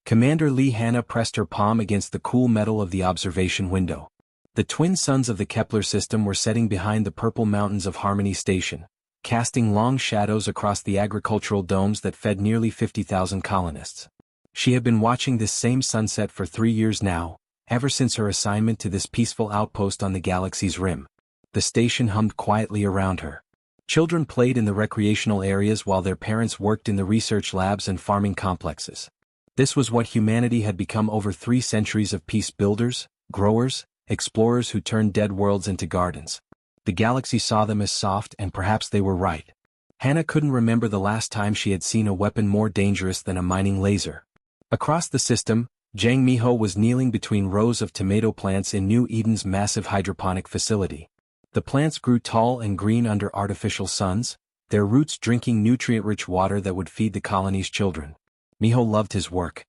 Commander Lee Hanna pressed her palm against the cool metal of the observation window. The twin suns of the Kepler system were setting behind the purple mountains of Harmony Station, casting long shadows across the agricultural domes that fed nearly 50,000 colonists. She had been watching this same sunset for 3 years now, ever since her assignment to this peaceful outpost on the galaxy's rim. The station hummed quietly around her. Children played in the recreational areas while their parents worked in the research labs and farming complexes. This was what humanity had become over 3 centuries of peace builders, growers, explorers who turned dead worlds into gardens. The galaxy saw them as soft, and perhaps they were right. Hannah couldn't remember the last time she had seen a weapon more dangerous than a mining laser. Across the system, Jang Miho was kneeling between rows of tomato plants in New Eden's massive hydroponic facility. The plants grew tall and green under artificial suns, their roots drinking nutrient-rich water that would feed the colony's children. Miho loved his work.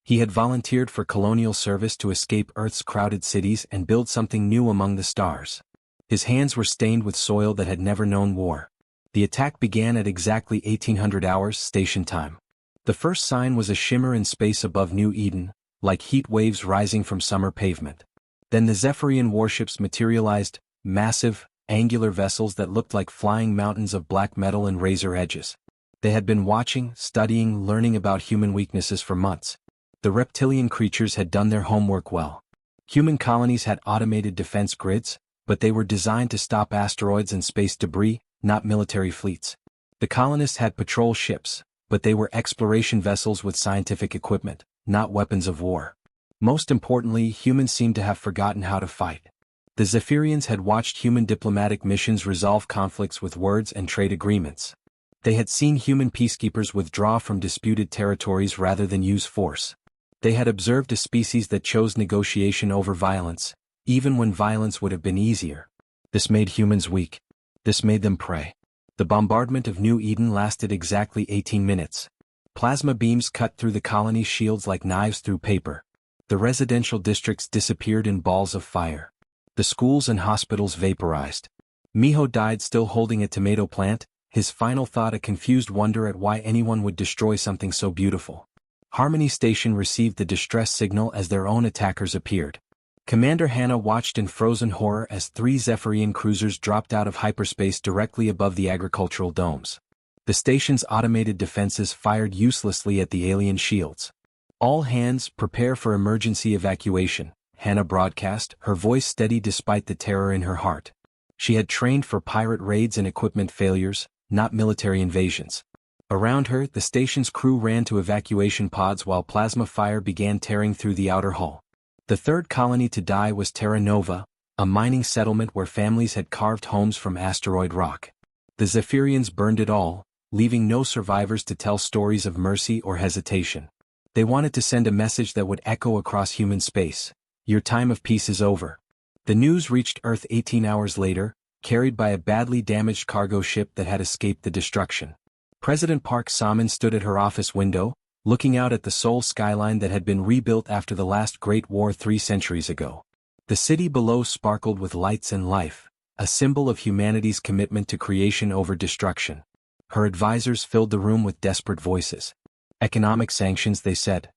He had volunteered for colonial service to escape Earth's crowded cities and build something new among the stars. His hands were stained with soil that had never known war. The attack began at exactly 1800 hours station time. The first sign was a shimmer in space above New Eden, like heat waves rising from summer pavement. Then the Zephyrian warships materialized, massive, angular vessels that looked like flying mountains of black metal and razor edges. They had been watching, studying, learning about human weaknesses for months. The reptilian creatures had done their homework well. Human colonies had automated defense grids, but they were designed to stop asteroids and space debris, not military fleets. The colonists had patrol ships, but they were exploration vessels with scientific equipment, not weapons of war. Most importantly, humans seemed to have forgotten how to fight. The Zephyrians had watched human diplomatic missions resolve conflicts with words and trade agreements. They had seen human peacekeepers withdraw from disputed territories rather than use force. They had observed a species that chose negotiation over violence, even when violence would have been easier. This made humans weak. This made them prey. The bombardment of New Eden lasted exactly 18 minutes. Plasma beams cut through the colony's shields like knives through paper. The residential districts disappeared in balls of fire. The schools and hospitals vaporized. Miho died still holding a tomato plant, his final thought a confused wonder at why anyone would destroy something so beautiful. Harmony Station received the distress signal as their own attackers appeared. Commander Hanna watched in frozen horror as 3 Zephyrian cruisers dropped out of hyperspace directly above the agricultural domes. The station's automated defenses fired uselessly at the alien shields. "All hands, prepare for emergency evacuation," Hanna broadcast, her voice steady despite the terror in her heart. She had trained for pirate raids and equipment failures, not military invasions. Around her, the station's crew ran to evacuation pods while plasma fire began tearing through the outer hull. The third colony to die was Terra Nova, a mining settlement where families had carved homes from asteroid rock. The Zephyrians burned it all, leaving no survivors to tell stories of mercy or hesitation. They wanted to send a message that would echo across human space: "Your time of peace is over." The news reached Earth 18 hours later, carried by a badly damaged cargo ship that had escaped the destruction. President Park Salmon stood at her office window, looking out at the Seoul skyline that had been rebuilt after the last Great War 3 centuries ago. The city below sparkled with lights and life, a symbol of humanity's commitment to creation over destruction. Her advisors filled the room with desperate voices. Economic sanctions, they said.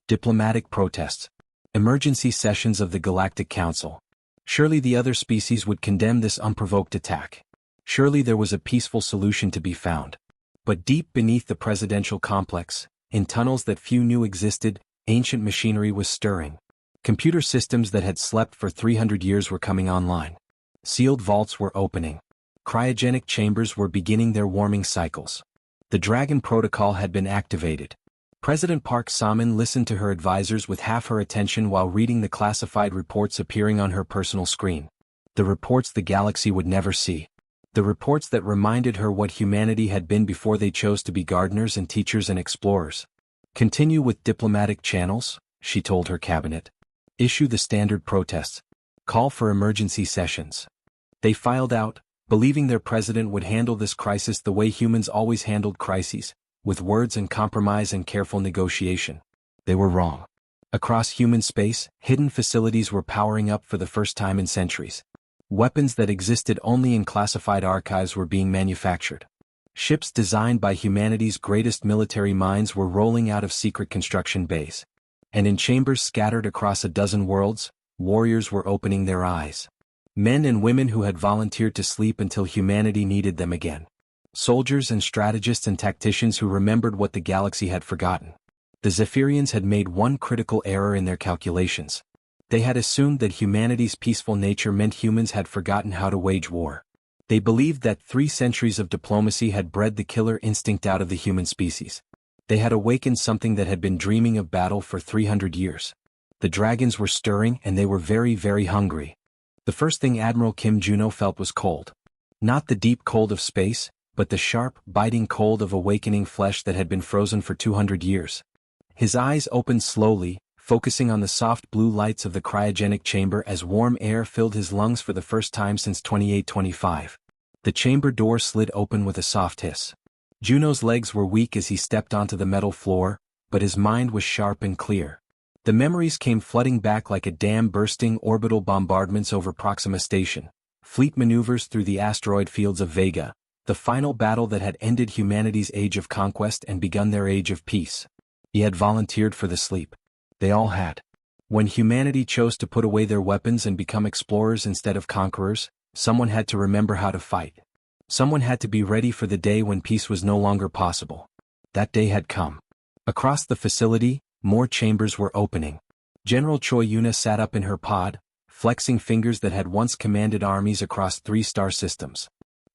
Diplomatic protests. Emergency sessions of the Galactic Council. Surely the other species would condemn this unprovoked attack. Surely there was a peaceful solution to be found. But deep beneath the presidential complex, in tunnels that few knew existed, ancient machinery was stirring. Computer systems that had slept for 300 years were coming online. Sealed vaults were opening. Cryogenic chambers were beginning their warming cycles. The Dragon Protocol had been activated. President Park Salmon listened to her advisors with half her attention while reading the classified reports appearing on her personal screen. The reports the galaxy would never see. The reports that reminded her what humanity had been before they chose to be gardeners and teachers and explorers. "Continue with diplomatic channels," she told her cabinet. "Issue the standard protests. Call for emergency sessions." They filed out, believing their president would handle this crisis the way humans always handled crises, with words and compromise and careful negotiation. They were wrong. Across human space, hidden facilities were powering up for the first time in centuries. Weapons that existed only in classified archives were being manufactured. Ships designed by humanity's greatest military minds were rolling out of secret construction bays. And in chambers scattered across a dozen worlds, warriors were opening their eyes. Men and women who had volunteered to sleep until humanity needed them again. Soldiers and strategists and tacticians who remembered what the galaxy had forgotten. The Zephyrians had made one critical error in their calculations. They had assumed that humanity's peaceful nature meant humans had forgotten how to wage war. They believed that 3 centuries of diplomacy had bred the killer instinct out of the human species. They had awakened something that had been dreaming of battle for 300 years. The dragons were stirring and they were very, very hungry. The first thing Admiral Kim Juno felt was cold. Not the deep cold of space, but the sharp, biting cold of awakening flesh that had been frozen for 200 years. His eyes opened slowly, focusing on the soft blue lights of the cryogenic chamber as warm air filled his lungs for the first time since 2825. The chamber door slid open with a soft hiss. Juno's legs were weak as he stepped onto the metal floor, but his mind was sharp and clear. The memories came flooding back like a dam bursting: orbital bombardments over Proxima Station, fleet maneuvers through the asteroid fields of Vega, the final battle that had ended humanity's age of conquest and begun their age of peace. He had volunteered for the sleep. They all had. When humanity chose to put away their weapons and become explorers instead of conquerors, someone had to remember how to fight. Someone had to be ready for the day when peace was no longer possible. That day had come. Across the facility, more chambers were opening. General Choi Yuna sat up in her pod, flexing fingers that had once commanded armies across 3 star systems.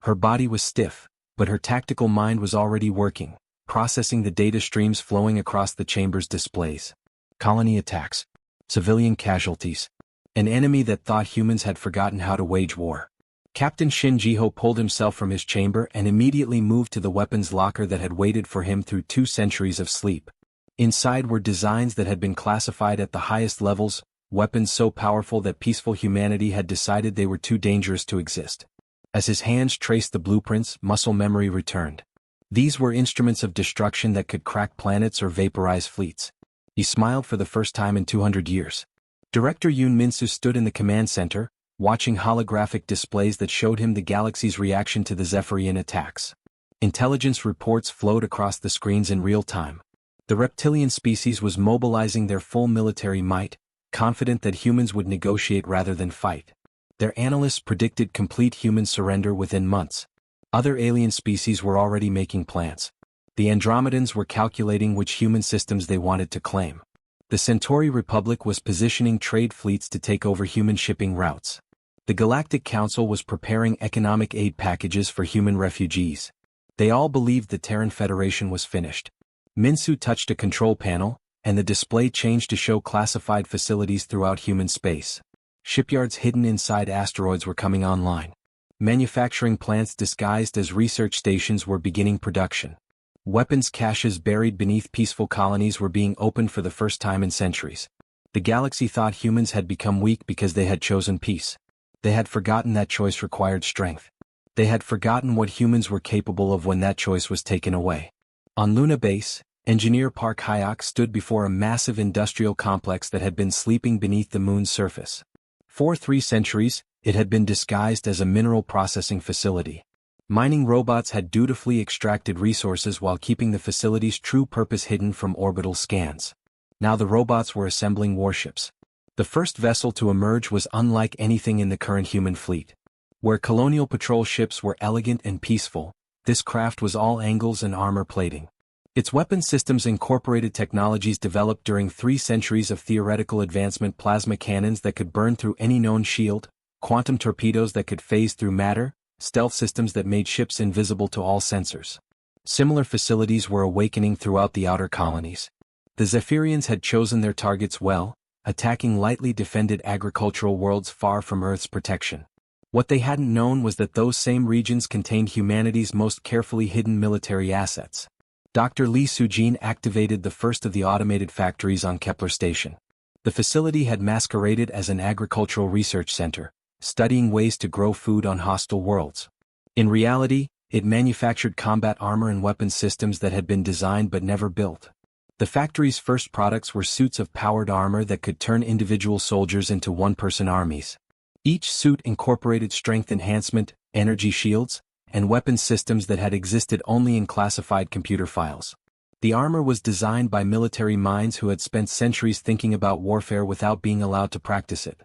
Her body was stiff, but her tactical mind was already working, processing the data streams flowing across the chamber's displays. Colony attacks. Civilian casualties. An enemy that thought humans had forgotten how to wage war. Captain Shin Jiho pulled himself from his chamber and immediately moved to the weapons locker that had waited for him through 2 centuries of sleep. Inside were designs that had been classified at the highest levels, weapons so powerful that peaceful humanity had decided they were too dangerous to exist. As his hands traced the blueprints, muscle memory returned. These were instruments of destruction that could crack planets or vaporize fleets. He smiled for the first time in 200 years. Director Yoon Min-soo stood in the command center, watching holographic displays that showed him the galaxy's reaction to the Zephyrian attacks. Intelligence reports flowed across the screens in real time. The reptilian species was mobilizing their full military might, confident that humans would negotiate rather than fight. Their analysts predicted complete human surrender within months. Other alien species were already making plans. The Andromedans were calculating which human systems they wanted to claim. The Centauri Republic was positioning trade fleets to take over human shipping routes. The Galactic Council was preparing economic aid packages for human refugees. They all believed the Terran Federation was finished. Min-soo touched a control panel, and the display changed to show classified facilities throughout human space. Shipyards hidden inside asteroids were coming online. Manufacturing plants disguised as research stations were beginning production. Weapons caches buried beneath peaceful colonies were being opened for the first time in centuries. The galaxy thought humans had become weak because they had chosen peace. They had forgotten that choice required strength. They had forgotten what humans were capable of when that choice was taken away. On Luna Base, Engineer Park Hyok stood before a massive industrial complex that had been sleeping beneath the moon's surface. For 3 centuries, it had been disguised as a mineral processing facility. Mining robots had dutifully extracted resources while keeping the facility's true purpose hidden from orbital scans. Now the robots were assembling warships. The first vessel to emerge was unlike anything in the current human fleet. Where colonial patrol ships were elegant and peaceful, this craft was all angles and armor plating. Its weapon systems incorporated technologies developed during 3 centuries of theoretical advancement: plasma cannons that could burn through any known shield, quantum torpedoes that could phase through matter, stealth systems that made ships invisible to all sensors. Similar facilities were awakening throughout the outer colonies. The Zephyrians had chosen their targets well, attacking lightly defended agricultural worlds far from Earth's protection. What they hadn't known was that those same regions contained humanity's most carefully hidden military assets. Dr. Lee Soo-jin activated the first of the automated factories on Kepler Station. The facility had masqueraded as an agricultural research center, studying ways to grow food on hostile worlds. In reality, it manufactured combat armor and weapons systems that had been designed but never built. The factory's first products were suits of powered armor that could turn individual soldiers into one-person armies. Each suit incorporated strength enhancement, energy shields, and weapons systems that had existed only in classified computer files. The armor was designed by military minds who had spent centuries thinking about warfare without being allowed to practice it.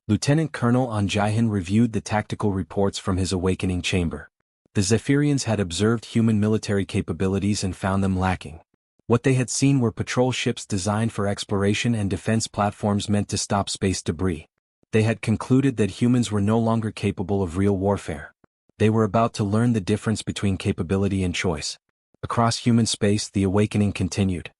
Lieutenant Colonel Anjaihan reviewed the tactical reports from his awakening chamber. The Zephyrians had observed human military capabilities and found them lacking. What they had seen were patrol ships designed for exploration and defense platforms meant to stop space debris. They had concluded that humans were no longer capable of real warfare. They were about to learn the difference between capability and choice. Across human space, the awakening continued.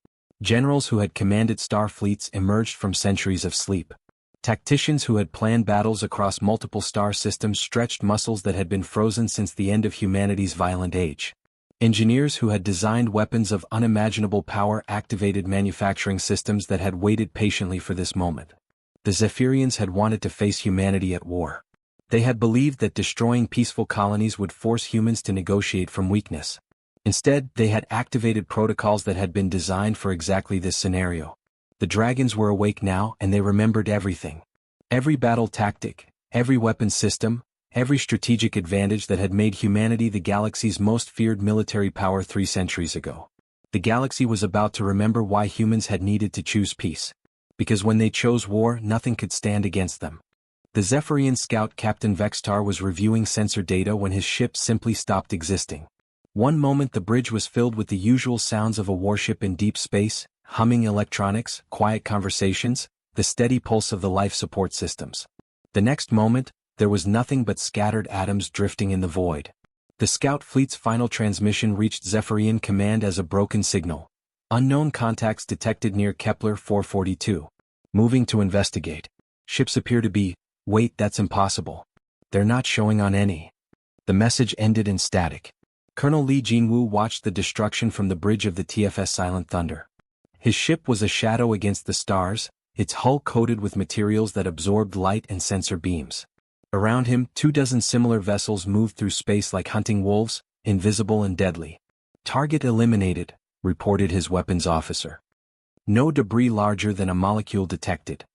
Generals who had commanded star fleets emerged from centuries of sleep. Tacticians who had planned battles across multiple star systems stretched muscles that had been frozen since the end of humanity's violent age. Engineers who had designed weapons of unimaginable power activated manufacturing systems that had waited patiently for this moment. The Zephyrians had wanted to face humanity at war. They had believed that destroying peaceful colonies would force humans to negotiate from weakness. Instead, they had activated protocols that had been designed for exactly this scenario. The dragons were awake now, and they remembered everything. Every battle tactic, every weapon system, every strategic advantage that had made humanity the galaxy's most feared military power 3 centuries ago. The galaxy was about to remember why humans had needed to choose peace. Because when they chose war, nothing could stand against them. The Zephyrian scout Captain Vextar was reviewing sensor data when his ship simply stopped existing. One moment the bridge was filled with the usual sounds of a warship in deep space, humming electronics, quiet conversations, the steady pulse of the life support systems. The next moment, there was nothing but scattered atoms drifting in the void. The scout fleet's final transmission reached Zephyrian command as a broken signal. Unknown contacts detected near Kepler 442. Moving to investigate. Ships appear to be, wait, that's impossible. They're not showing on any. The message ended in static. Colonel Li Jinwu watched the destruction from the bridge of the TFS Silent Thunder. His ship was a shadow against the stars, its hull coated with materials that absorbed light and sensor beams. Around him, 24 similar vessels moved through space like hunting wolves, invisible and deadly. Target eliminated, reported his weapons officer. No debris larger than a molecule detected.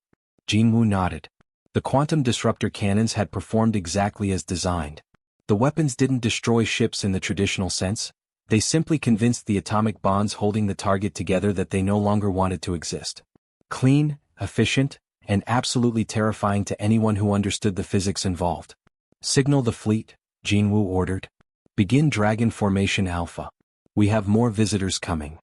Jinwu nodded. The quantum disruptor cannons had performed exactly as designed. The weapons didn't destroy ships in the traditional sense, they simply convinced the atomic bonds holding the target together that they no longer wanted to exist. Clean, efficient, and absolutely terrifying to anyone who understood the physics involved. Signal the fleet, Jinwu ordered. Begin Dragon Formation Alpha. We have more visitors coming.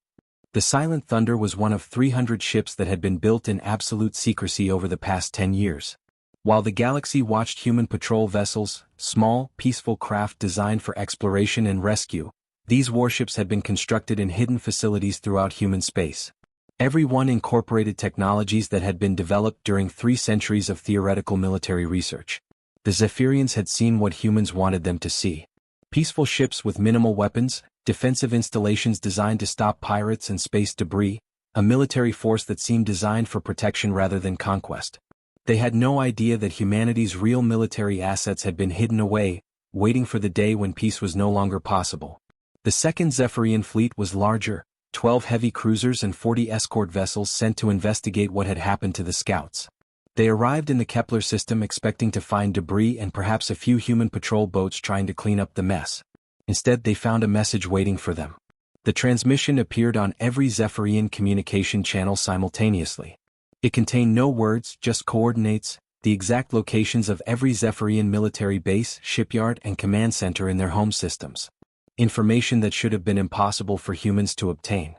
The Silent Thunder was one of 300 ships that had been built in absolute secrecy over the past 10 years. While the galaxy watched human patrol vessels, small, peaceful craft designed for exploration and rescue, these warships had been constructed in hidden facilities throughout human space. Every one incorporated technologies that had been developed during 3 centuries of theoretical military research. The Zephyrians had seen what humans wanted them to see. Peaceful ships with minimal weapons, defensive installations designed to stop pirates and space debris, a military force that seemed designed for protection rather than conquest. They had no idea that humanity's real military assets had been hidden away, waiting for the day when peace was no longer possible. The second Zephyrian fleet was larger, 12 heavy cruisers and 40 escort vessels sent to investigate what had happened to the scouts. They arrived in the Kepler system expecting to find debris and perhaps a few human patrol boats trying to clean up the mess. Instead, they found a message waiting for them. The transmission appeared on every Zephyrian communication channel simultaneously. It contained no words, just coordinates, the exact locations of every Zephyrian military base, shipyard, and command center in their home systems. Information that should have been impossible for humans to obtain.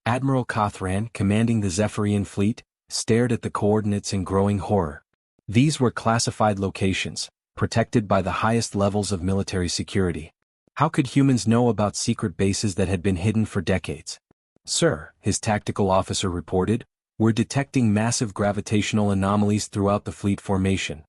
Admiral Kothran, commanding the Zephyrian fleet, stared at the coordinates in growing horror. These were classified locations, protected by the highest levels of military security. How could humans know about secret bases that had been hidden for decades? Sir, his tactical officer reported, we're detecting massive gravitational anomalies throughout the fleet formation.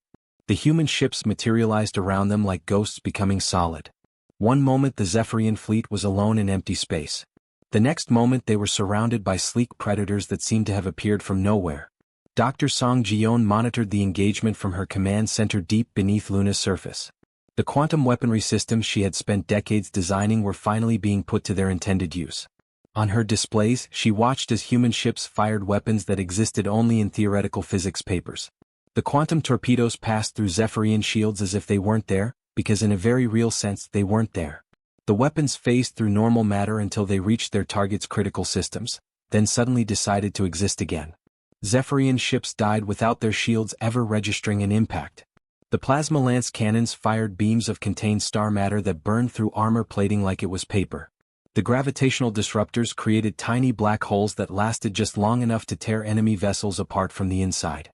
The human ships materialized around them like ghosts becoming solid. One moment the Zephyrian fleet was alone in empty space. The next moment they were surrounded by sleek predators that seemed to have appeared from nowhere. Dr. Song Jion monitored the engagement from her command center deep beneath Luna's surface. The quantum weaponry systems she had spent decades designing were finally being put to their intended use. On her displays, she watched as human ships fired weapons that existed only in theoretical physics papers. The quantum torpedoes passed through Zephyrian shields as if they weren't there, because in a very real sense they weren't there. The weapons phased through normal matter until they reached their target's critical systems, then suddenly decided to exist again. Zephyrian ships died without their shields ever registering an impact. The plasma lance cannons fired beams of contained star matter that burned through armor plating like it was paper. The gravitational disruptors created tiny black holes that lasted just long enough to tear enemy vessels apart from the inside.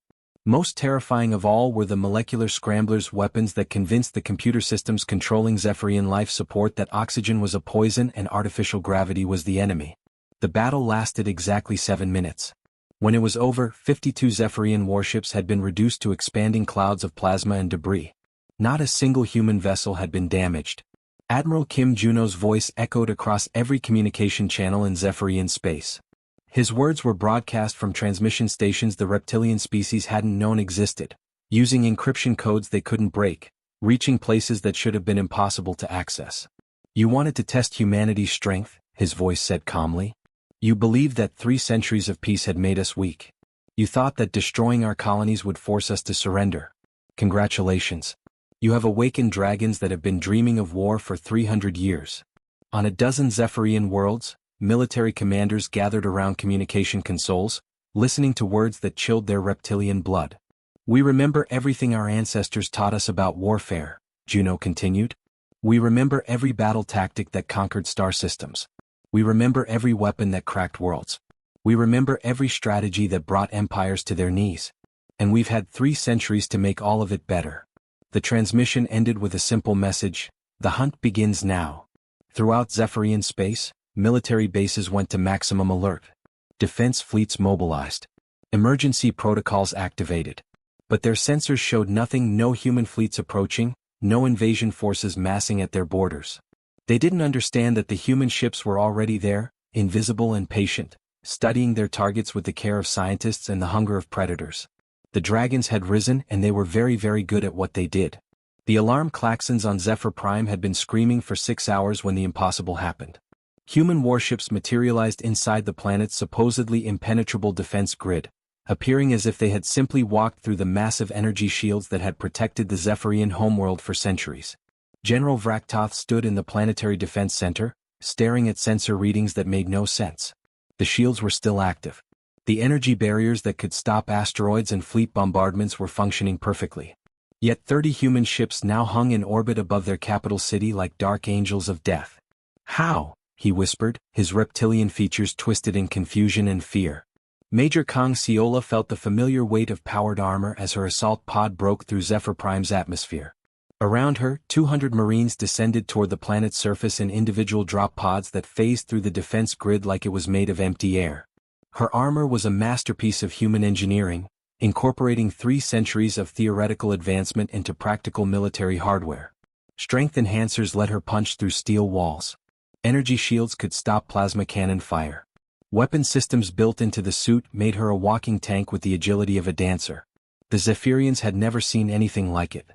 Most terrifying of all were the molecular scramblers, weapons that convinced the computer systems controlling Zephyrian life support that oxygen was a poison and artificial gravity was the enemy. The battle lasted exactly 7 minutes. When it was over, 52 Zephyrian warships had been reduced to expanding clouds of plasma and debris. Not a single human vessel had been damaged. Admiral Kim Juno's voice echoed across every communication channel in Zephyrian space. His words were broadcast from transmission stations the reptilian species hadn't known existed, using encryption codes they couldn't break, reaching places that should have been impossible to access. "You wanted to test humanity's strength," his voice said calmly. "You believed that 3 centuries of peace had made us weak. You thought that destroying our colonies would force us to surrender. Congratulations. You have awakened dragons that have been dreaming of war for 300 years. On a dozen Zephyrian worlds, military commanders gathered around communication consoles, listening to words that chilled their reptilian blood. We remember everything our ancestors taught us about warfare," Juno continued. "We remember every battle tactic that conquered star systems. We remember every weapon that cracked worlds. We remember every strategy that brought empires to their knees. And we've had 3 centuries to make all of it better." The transmission ended with a simple message: "The hunt begins now." Throughout Zephyrian space, military bases went to maximum alert. Defense fleets mobilized. Emergency protocols activated. But their sensors showed nothing: no human fleets approaching, no invasion forces massing at their borders. They didn't understand that the human ships were already there, invisible and patient, studying their targets with the care of scientists and the hunger of predators. The dragons had risen, and they were very, very good at what they did. The alarm klaxons on Zephyr Prime had been screaming for 6 hours when the impossible happened. Human warships materialized inside the planet's supposedly impenetrable defense grid, appearing as if they had simply walked through the massive energy shields that had protected the Zephyrian homeworld for centuries. General Vraktoth stood in the Planetary Defense Center, staring at sensor readings that made no sense. The shields were still active. The energy barriers that could stop asteroids and fleet bombardments were functioning perfectly. Yet 30 human ships now hung in orbit above their capital city like dark angels of death. "How?" he whispered, his reptilian features twisted in confusion and fear. Major Kang Siola felt the familiar weight of powered armor as her assault pod broke through Zephyr Prime's atmosphere. Around her, 200 Marines descended toward the planet's surface in individual drop pods that phased through the defense grid like it was made of empty air. Her armor was a masterpiece of human engineering, incorporating 3 centuries of theoretical advancement into practical military hardware. Strength enhancers let her punch through steel walls. Energy shields could stop plasma cannon fire. Weapon systems built into the suit made her a walking tank with the agility of a dancer. The Zephyrians had never seen anything like it.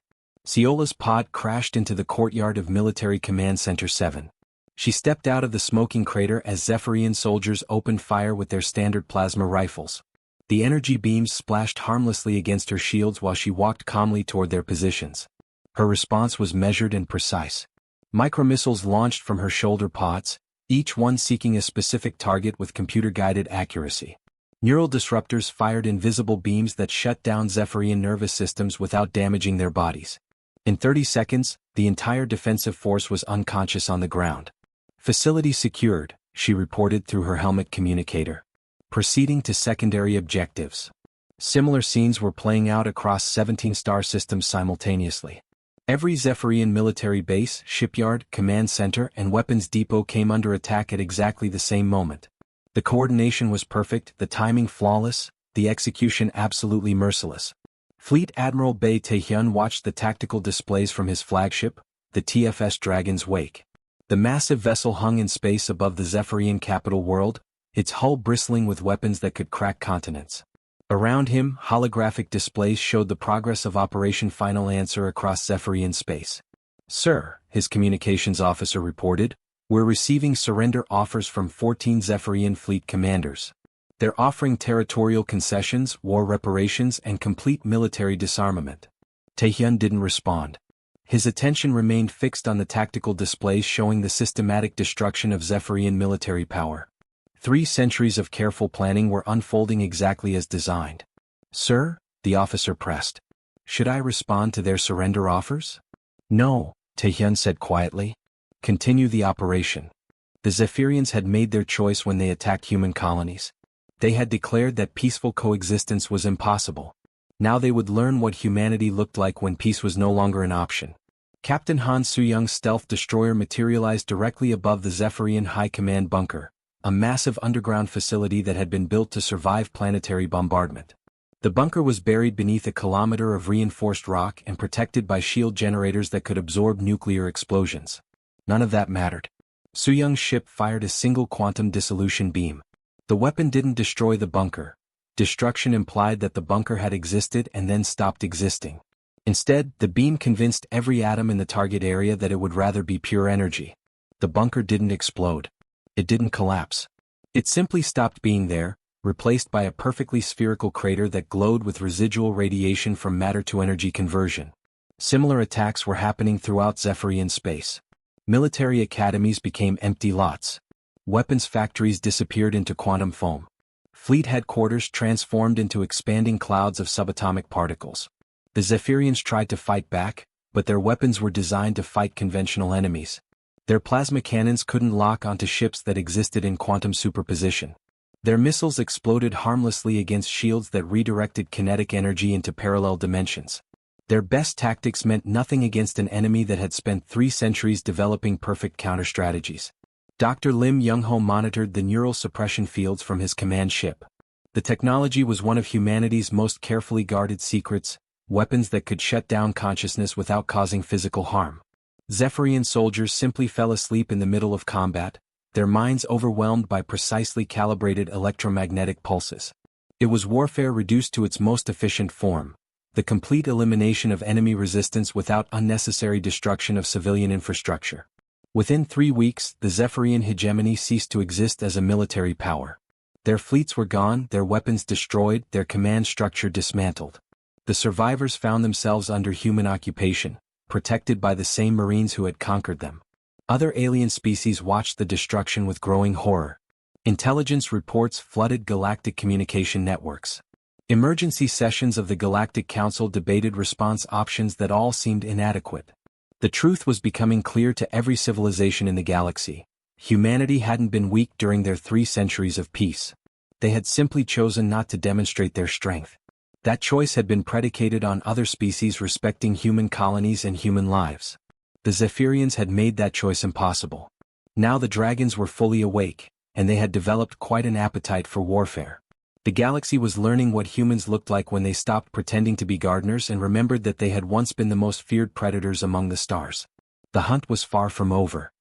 Siola's pod crashed into the courtyard of Military Command Center 7. She stepped out of the smoking crater as Zephyrian soldiers opened fire with their standard plasma rifles. The energy beams splashed harmlessly against her shields while she walked calmly toward their positions. Her response was measured and precise. Micromissiles launched from her shoulder pods, each one seeking a specific target with computer-guided accuracy. Neural disruptors fired invisible beams that shut down Zephyrian nervous systems without damaging their bodies. In 30 seconds, the entire defensive force was unconscious on the ground. "Facility secured," she reported through her helmet communicator. Proceeding to secondary objectives. Similar scenes were playing out across 17 star systems simultaneously. Every Zephyrian military base, shipyard, command center, and weapons depot came under attack at exactly the same moment. The coordination was perfect, the timing flawless, the execution absolutely merciless. Fleet Admiral Bei Taehyun watched the tactical displays from his flagship, the TFS Dragon's Wake. The massive vessel hung in space above the Zephyrian capital world, its hull bristling with weapons that could crack continents. Around him, holographic displays showed the progress of Operation Final Answer across Zephyrian space. "Sir," his communications officer reported, "we're receiving surrender offers from 14 Zephyrian fleet commanders. They're offering territorial concessions, war reparations, and complete military disarmament." Taehyun didn't respond. His attention remained fixed on the tactical displays showing the systematic destruction of Zephyrian military power. 3 centuries of careful planning were unfolding exactly as designed. "Sir," the officer pressed. "Should I respond to their surrender offers?" "No," Taehyun said quietly. "Continue the operation." The Zephyrians had made their choice when they attacked human colonies. They had declared that peaceful coexistence was impossible. Now they would learn what humanity looked like when peace was no longer an option. Captain Han Soo-young's stealth destroyer materialized directly above the Zephyrian High Command bunker, a massive underground facility that had been built to survive planetary bombardment. The bunker was buried beneath a kilometer of reinforced rock and protected by shield generators that could absorb nuclear explosions. None of that mattered. Soo-young's ship fired a single quantum dissolution beam. The weapon didn't destroy the bunker. Destruction implied that the bunker had existed and then stopped existing. Instead, the beam convinced every atom in the target area that it would rather be pure energy. The bunker didn't explode. It didn't collapse. It simply stopped being there, replaced by a perfectly spherical crater that glowed with residual radiation from matter-to-energy conversion. Similar attacks were happening throughout Zephyrian space. Military academies became empty lots. Weapons factories disappeared into quantum foam. Fleet headquarters transformed into expanding clouds of subatomic particles. The Zephyrians tried to fight back, but their weapons were designed to fight conventional enemies. Their plasma cannons couldn't lock onto ships that existed in quantum superposition. Their missiles exploded harmlessly against shields that redirected kinetic energy into parallel dimensions. Their best tactics meant nothing against an enemy that had spent 3 centuries developing perfect counter-strategies. Dr. Lim Young-ho monitored the neural suppression fields from his command ship. The technology was one of humanity's most carefully guarded secrets, weapons that could shut down consciousness without causing physical harm. Zephyrian soldiers simply fell asleep in the middle of combat, their minds overwhelmed by precisely calibrated electromagnetic pulses. It was warfare reduced to its most efficient form, the complete elimination of enemy resistance without unnecessary destruction of civilian infrastructure. Within 3 weeks, the Zephyrian hegemony ceased to exist as a military power. Their fleets were gone, their weapons destroyed, their command structure dismantled. The survivors found themselves under human occupation, protected by the same Marines who had conquered them. Other alien species watched the destruction with growing horror. Intelligence reports flooded galactic communication networks. Emergency sessions of the Galactic Council debated response options that all seemed inadequate. The truth was becoming clear to every civilization in the galaxy. Humanity hadn't been weak during their 3 centuries of peace. They had simply chosen not to demonstrate their strength. That choice had been predicated on other species respecting human colonies and human lives. The Zephyrians had made that choice impossible. Now the dragons were fully awake, and they had developed quite an appetite for warfare. The galaxy was learning what humans looked like when they stopped pretending to be gardeners and remembered that they had once been the most feared predators among the stars. The hunt was far from over.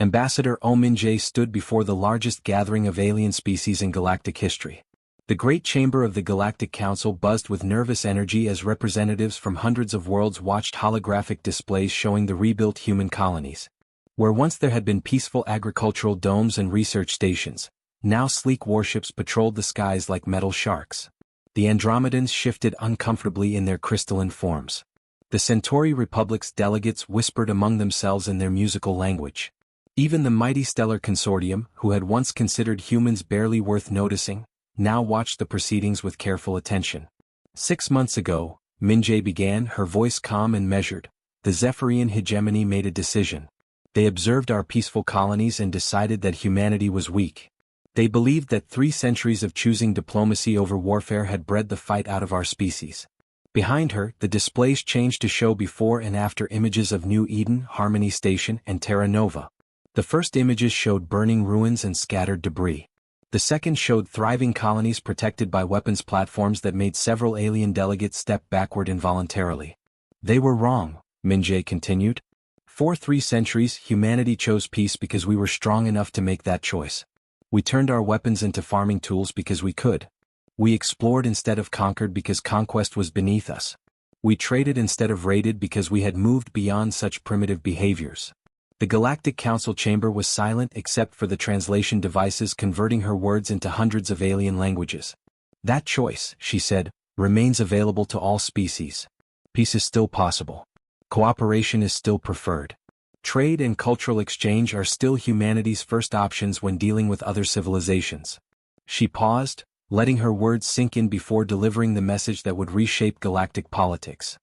Ambassador Oh Min-jae stood before the largest gathering of alien species in galactic history. The Great Chamber of the Galactic Council buzzed with nervous energy as representatives from hundreds of worlds watched holographic displays showing the rebuilt human colonies. Where once there had been peaceful agricultural domes and research stations, now sleek warships patrolled the skies like metal sharks. The Andromedans shifted uncomfortably in their crystalline forms. The Centauri Republic's delegates whispered among themselves in their musical language. Even the mighty Stellar Consortium, who had once considered humans barely worth noticing, now watched the proceedings with careful attention. 6 months ago, Min-jae began, her voice calm and measured. The Zephyrian hegemony made a decision. They observed our peaceful colonies and decided that humanity was weak. They believed that 3 centuries of choosing diplomacy over warfare had bred the fight out of our species. Behind her, the displays changed to show before and after images of New Eden, Harmony Station, and Terra Nova. The first images showed burning ruins and scattered debris. The second showed thriving colonies protected by weapons platforms that made several alien delegates step backward involuntarily. They were wrong, Min-jae continued. For 3 centuries, humanity chose peace because we were strong enough to make that choice. We turned our weapons into farming tools because we could. We explored instead of conquered because conquest was beneath us. We traded instead of raided because we had moved beyond such primitive behaviors. The Galactic Council chamber was silent except for the translation devices converting her words into hundreds of alien languages. That choice, she said, remains available to all species. Peace is still possible. Cooperation is still preferred. Trade and cultural exchange are still humanity's first options when dealing with other civilizations. She paused, letting her words sink in before delivering the message that would reshape galactic politics.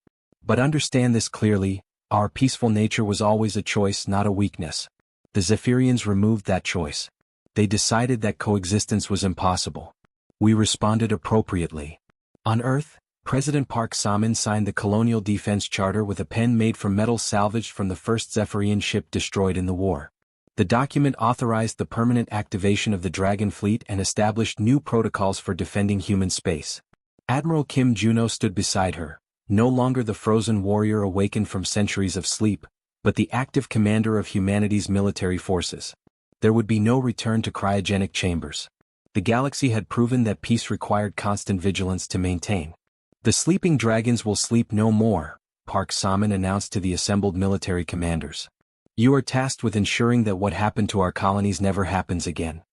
But understand this clearly, our peaceful nature was always a choice, not a weakness. The Zephyrians removed that choice. They decided that coexistence was impossible. We responded appropriately. On Earth, President Park Salmon signed the Colonial Defense Charter with a pen made from metal salvaged from the first Zephyrian ship destroyed in the war. The document authorized the permanent activation of the Dragon Fleet and established new protocols for defending human space. Admiral Kim Juno stood beside her, no longer the frozen warrior awakened from centuries of sleep, but the active commander of humanity's military forces. There would be no return to cryogenic chambers. The galaxy had proven that peace required constant vigilance to maintain. The sleeping dragons will sleep no more, Park Salmon announced to the assembled military commanders. You are tasked with ensuring that what happened to our colonies never happens again.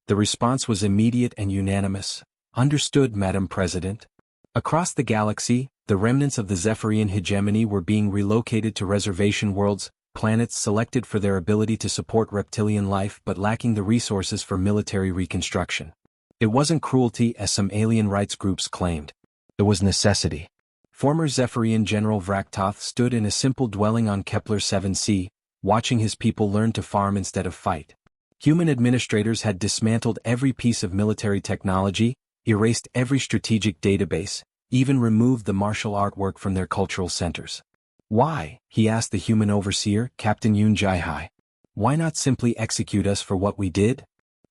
The response was immediate and unanimous. Understood, Madam President. Across the galaxy, the remnants of the Zephyrian hegemony were being relocated to reservation worlds, planets selected for their ability to support reptilian life but lacking the resources for military reconstruction. It wasn't cruelty as some alien rights groups claimed. It was necessity. Former Zephyrian General Vraktoth stood in a simple dwelling on Kepler 7c, watching his people learn to farm instead of fight. Human administrators had dismantled every piece of military technology, erased every strategic database, even removed the martial artwork from their cultural centers. Why? He asked the human overseer, Captain Yoon Jaihai. Why not simply execute us for what we did?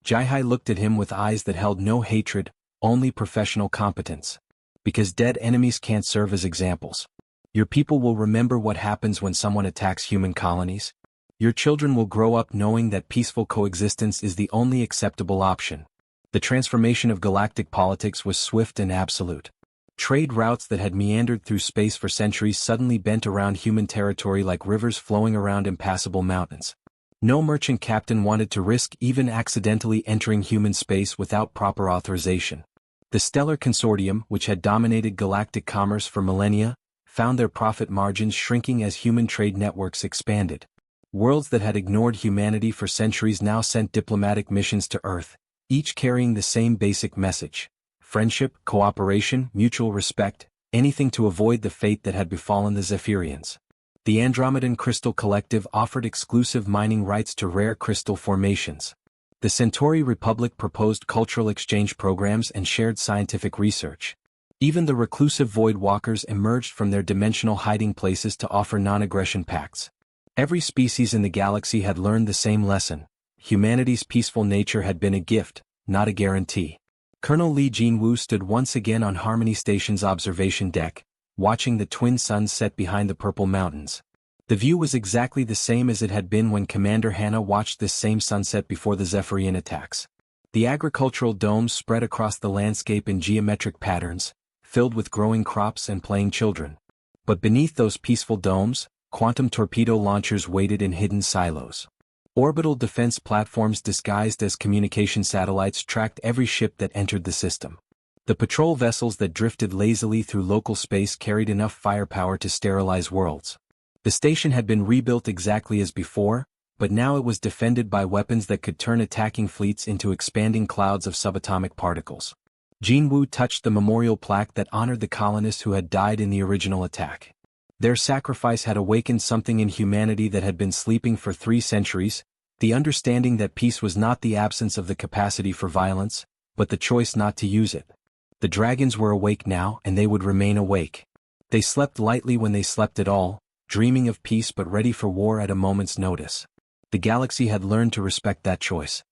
Jaihai looked at him with eyes that held no hatred, only professional competence. Because dead enemies can't serve as examples. Your people will remember what happens when someone attacks human colonies. Your children will grow up knowing that peaceful coexistence is the only acceptable option. The transformation of galactic politics was swift and absolute. Trade routes that had meandered through space for centuries suddenly bent around human territory like rivers flowing around impassable mountains. No merchant captain wanted to risk even accidentally entering human space without proper authorization. The Stellar Consortium, which had dominated galactic commerce for millennia, found their profit margins shrinking as human trade networks expanded. Worlds that had ignored humanity for centuries now sent diplomatic missions to Earth, each carrying the same basic message: friendship, cooperation, mutual respect, anything to avoid the fate that had befallen the Zephyrians. The Andromedan Crystal Collective offered exclusive mining rights to rare crystal formations. The Centauri Republic proposed cultural exchange programs and shared scientific research. Even the reclusive Void Walkers emerged from their dimensional hiding places to offer non-aggression pacts. Every species in the galaxy had learned the same lesson: humanity's peaceful nature had been a gift, not a guarantee. Colonel Li Jinwu stood once again on Harmony Station's observation deck, watching the twin suns set behind the purple mountains. The view was exactly the same as it had been when Commander Hannah watched this same sunset before the Zephyrian attacks. The agricultural domes spread across the landscape in geometric patterns, filled with growing crops and playing children. But beneath those peaceful domes, quantum torpedo launchers waited in hidden silos. Orbital defense platforms disguised as communication satellites tracked every ship that entered the system. The patrol vessels that drifted lazily through local space carried enough firepower to sterilize worlds. The station had been rebuilt exactly as before, but now it was defended by weapons that could turn attacking fleets into expanding clouds of subatomic particles. Jinwu touched the memorial plaque that honored the colonists who had died in the original attack. Their sacrifice had awakened something in humanity that had been sleeping for 3 centuries, the understanding that peace was not the absence of the capacity for violence, but the choice not to use it. The dragons were awake now, and they would remain awake. They slept lightly when they slept at all, dreaming of peace but ready for war at a moment's notice. The galaxy had learned to respect that choice.